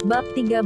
Bab 13.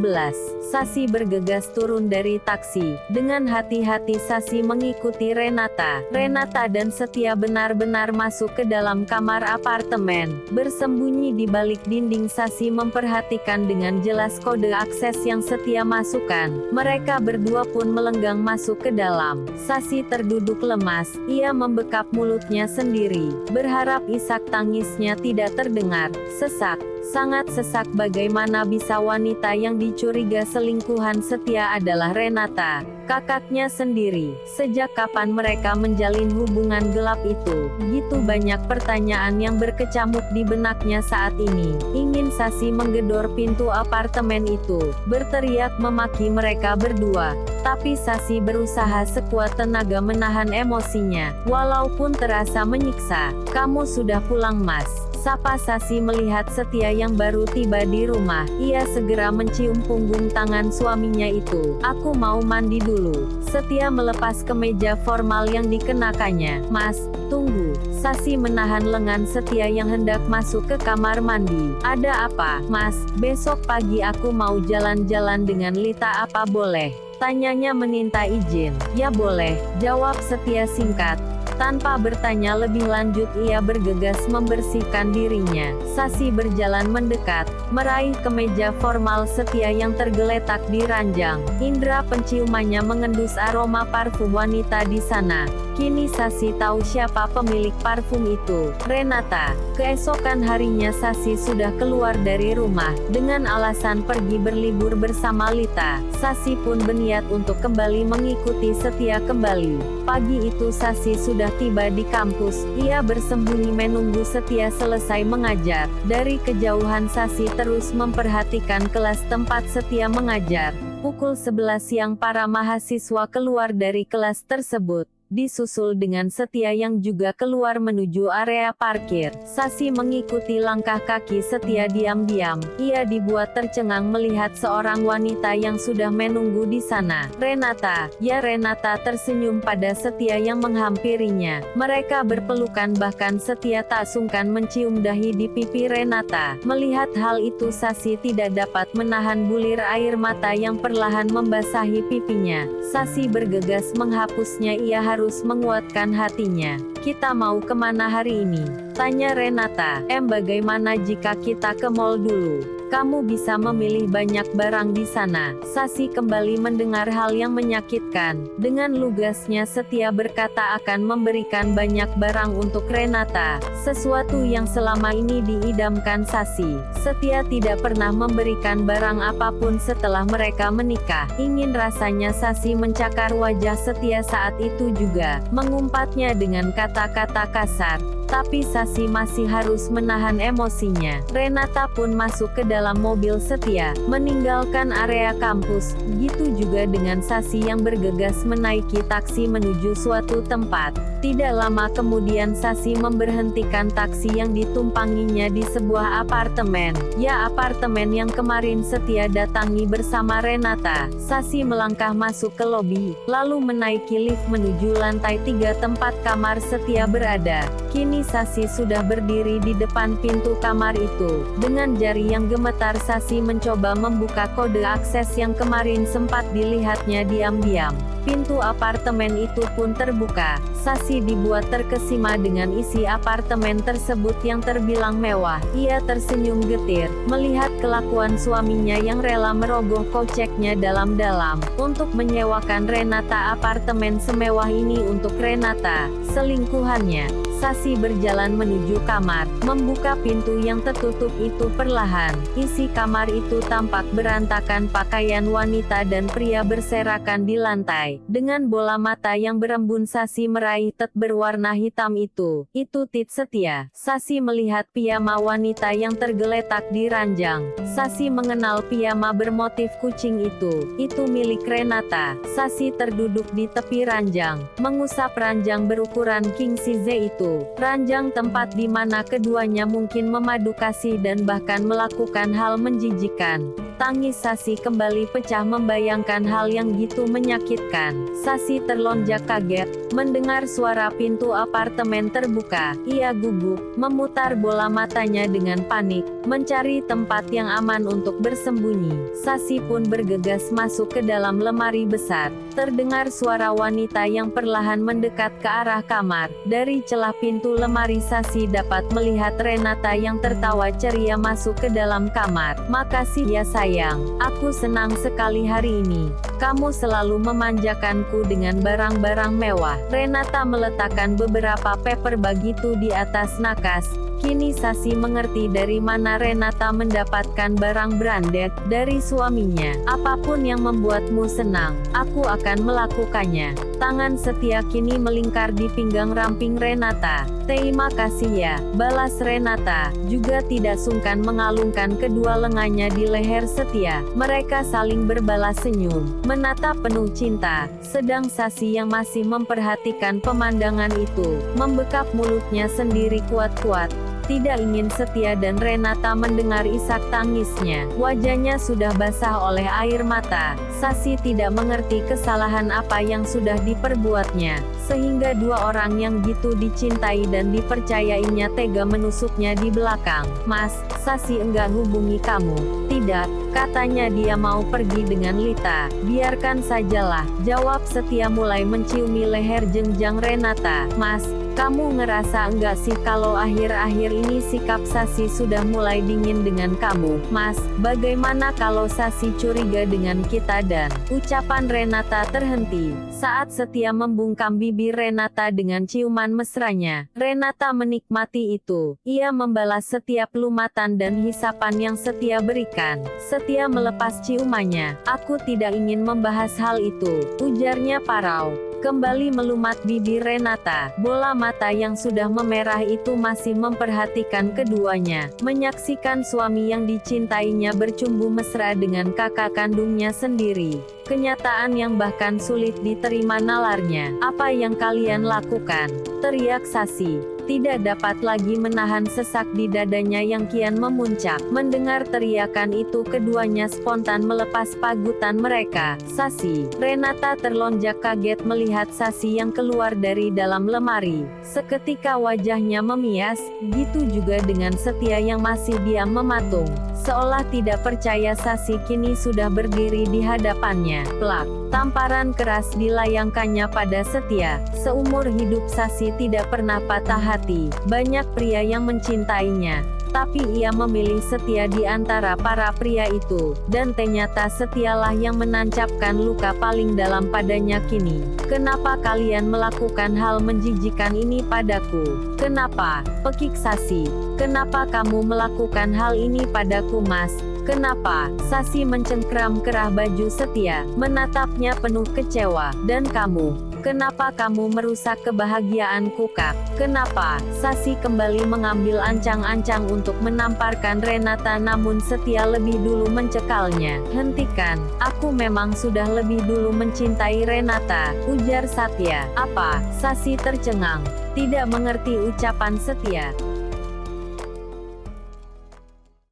Sasi bergegas turun dari taksi. Dengan hati-hati Sasi mengikuti Renata. Renata dan Setia benar-benar masuk ke dalam kamar apartemen. Bersembunyi di balik dinding, Sasi memperhatikan dengan jelas kode akses yang Setia masukkan. Mereka berdua pun melenggang masuk ke dalam. Sasi terduduk lemas. Ia membekap mulutnya sendiri, berharap isak tangisnya tidak terdengar. Sesak. Sangat sesak. Bagaimana bisa wanita yang dicuriga selingkuhan Setia adalah Renata, kakaknya sendiri? Sejak kapan mereka menjalin hubungan gelap itu? Gitu banyak pertanyaan yang berkecamuk di benaknya saat ini. Ingin Sasi menggedor pintu apartemen itu, berteriak memaki mereka berdua. Tapi Sasi berusaha sekuat tenaga menahan emosinya, walaupun terasa menyiksa. "Kamu sudah pulang, Mas?" Sapa Sasi melihat Setia yang baru tiba di rumah. Ia segera mencium punggung tangan suaminya itu. "Aku mau mandi dulu." Setia melepas kemeja formal yang dikenakannya. "Mas, tunggu." Sasi menahan lengan Setia yang hendak masuk ke kamar mandi. "Ada apa, Mas?" "Besok pagi aku mau jalan-jalan dengan Lita, apa boleh?" Tanyanya meminta izin. "Ya boleh," jawab Setia singkat. Tanpa bertanya lebih lanjut, ia bergegas membersihkan dirinya. Sasi berjalan mendekat, meraih kemeja formal Setia yang tergeletak di ranjang. Indra penciumannya mengendus aroma parfum wanita di sana. Kini Sasi tahu siapa pemilik parfum itu, Renata. Keesokan harinya Sasi sudah keluar dari rumah, dengan alasan pergi berlibur bersama Lita. Sasi pun berniat untuk kembali mengikuti Setia kembali. Pagi itu Sasi sudah tiba di kampus. Ia bersembunyi menunggu Setia selesai mengajar. Dari kejauhan Sasi terus memperhatikan kelas tempat Setia mengajar. Pukul 11 siang para mahasiswa keluar dari kelas tersebut, disusul dengan Setia yang juga keluar menuju area parkir. Sasi mengikuti langkah kaki Setia diam-diam. Ia dibuat tercengang melihat seorang wanita yang sudah menunggu di sana. "Renata." "Ya." Renata tersenyum pada Setia yang menghampirinya. Mereka berpelukan, bahkan Setia tak sungkan mencium dahi di pipi Renata. Melihat hal itu Sasi tidak dapat menahan bulir air mata yang perlahan membasahi pipinya. Sasi bergegas menghapusnya. Ia harus menguatkan hatinya. "Kita mau kemana hari ini?" tanya Renata. Bagaimana jika kita ke mall dulu? Kamu bisa memilih banyak barang di sana." Sasi kembali mendengar hal yang menyakitkan. Dengan lugasnya Setia berkata akan memberikan banyak barang untuk Renata, sesuatu yang selama ini diidamkan Sasi. Setia tidak pernah memberikan barang apapun setelah mereka menikah. Ingin rasanya Sasi mencakar wajah Setia saat itu juga, mengumpatnya dengan kata-kata kasar. Tapi Sasi masih harus menahan emosinya. Renata pun masuk ke dalam mobil Setia, meninggalkan area kampus. Gitu juga dengan Sasi yang bergegas menaiki taksi menuju suatu tempat. Tidak lama kemudian Sasi memberhentikan taksi yang ditumpanginya di sebuah apartemen. Ya, apartemen yang kemarin Setia datangi bersama Renata. Sasi melangkah masuk ke lobi, lalu menaiki lift menuju lantai 3 tempat kamar Setia berada. Kini Sasi sudah berdiri di depan pintu kamar itu. Dengan jari yang gemetar Sasi mencoba membuka kode akses yang kemarin sempat dilihatnya diam-diam. Pintu apartemen itu pun terbuka. Sasi dibuat terkesima dengan isi apartemen tersebut yang terbilang mewah. Ia tersenyum getir, melihat kelakuan suaminya yang rela merogoh koceknya dalam-dalam, untuk menyewakan Renata apartemen semewah ini untuk Renata, selingkuhannya. Sasi berjalan menuju kamar, membuka pintu yang tertutup itu perlahan. Isi kamar itu tampak berantakan, pakaian wanita dan pria berserakan di lantai. Dengan bola mata yang berembun Sasi meraih tet berwarna hitam itu. Itu tit Setia. Sasi melihat piyama wanita yang tergeletak di ranjang. Sasi mengenal piyama bermotif kucing itu. Itu milik Renata. Sasi terduduk di tepi ranjang, mengusap ranjang berukuran king size itu. Ranjang tempat di mana keduanya mungkin memadu kasih dan bahkan melakukan hal menjijikan. Tangis Sasi kembali pecah membayangkan hal yang gitu menyakitkan. Sasi terlonjak kaget, mendengar suara pintu apartemen terbuka. Ia gugup, memutar bola matanya dengan panik, mencari tempat yang aman untuk bersembunyi. Sasi pun bergegas masuk ke dalam lemari besar. Terdengar suara wanita yang perlahan mendekat ke arah kamar. Dari celah pintu lemari Sasi dapat melihat Renata yang tertawa ceria masuk ke dalam kamar. "Makasih ya sayang, aku senang sekali hari ini. Kamu selalu memanjakanku dengan barang-barang mewah." Renata meletakkan beberapa paper bag itu di atas nakas. Kini Sasi mengerti dari mana Renata mendapatkan barang branded dari suaminya. "Apapun yang membuatmu senang, aku akan melakukannya." Tangan Setia kini melingkar di pinggang ramping Renata. "Terima kasih ya," balas Renata, juga tidak sungkan mengalungkan kedua lengannya di leher Setia. Mereka saling berbalas senyum, menatap penuh cinta, sedang Sasi yang masih memperhatikan pemandangan itu, membekap mulutnya sendiri kuat-kuat. Tidak ingin Setia dan Renata mendengar isak tangisnya. Wajahnya sudah basah oleh air mata. Sasi tidak mengerti kesalahan apa yang sudah diperbuatnya, sehingga dua orang yang gitu dicintai dan dipercayainya tega menusuknya di belakang. "Mas, Sasi enggak hubungi kamu." "Tidak, katanya dia mau pergi dengan Lita." "Biarkan sajalah," jawab Setia mulai menciumi leher jenjang Renata. "Mas, kamu ngerasa enggak sih kalau akhir-akhir ini sikap Sasi sudah mulai dingin dengan kamu?" "Mas, bagaimana kalau Sasi curiga dengan kita?" Dan ucapan Renata terhenti saat Setia membungkam bibir Renata dengan ciuman mesranya. Renata menikmati itu. Ia membalas setiap lumatan dan hisapan yang Setia berikan. Setia melepas ciumannya. "Aku tidak ingin membahas hal itu," ujarnya parau. Kembali melumat bibir Renata. Bola mata yang sudah memerah itu masih memperhatikan keduanya, menyaksikan suami yang dicintainya bercumbu mesra dengan kakak kandungnya sendiri. Kenyataan yang bahkan sulit diterima nalarnya. "Apa yang kalian lakukan?" teriak Sasi. Tidak dapat lagi menahan sesak di dadanya yang kian memuncak. Mendengar teriakan itu keduanya spontan melepas pagutan mereka. "Sasi!" Renata terlonjak kaget melihat Sasi yang keluar dari dalam lemari. Seketika wajahnya memias, gitu juga dengan Setia yang masih diam mematung. Seolah tidak percaya Sasi kini sudah berdiri di hadapannya. Plak! Tamparan keras dilayangkannya pada Setia. Seumur hidup Sasi tidak pernah patah hati. Banyak pria yang mencintainya, tapi ia memilih Setia di antara para pria itu. Dan ternyata Setialah yang menancapkan luka paling dalam padanya kini. "Kenapa kalian melakukan hal menjijikan ini padaku? Kenapa?" pekik Sasi. "Kenapa kamu melakukan hal ini padaku, Mas? Kenapa?" Sasi mencengkram kerah baju Setia, menatapnya penuh kecewa. "Dan kamu? Kenapa kamu merusak kebahagiaanku, Kak? Kenapa?" Sasi kembali mengambil ancang-ancang untuk menamparkan Renata, namun Setia lebih dulu mencekalnya. "Hentikan, aku memang sudah lebih dulu mencintai Renata," ujar Satya. "Apa?" Sasi tercengang, tidak mengerti ucapan Setia.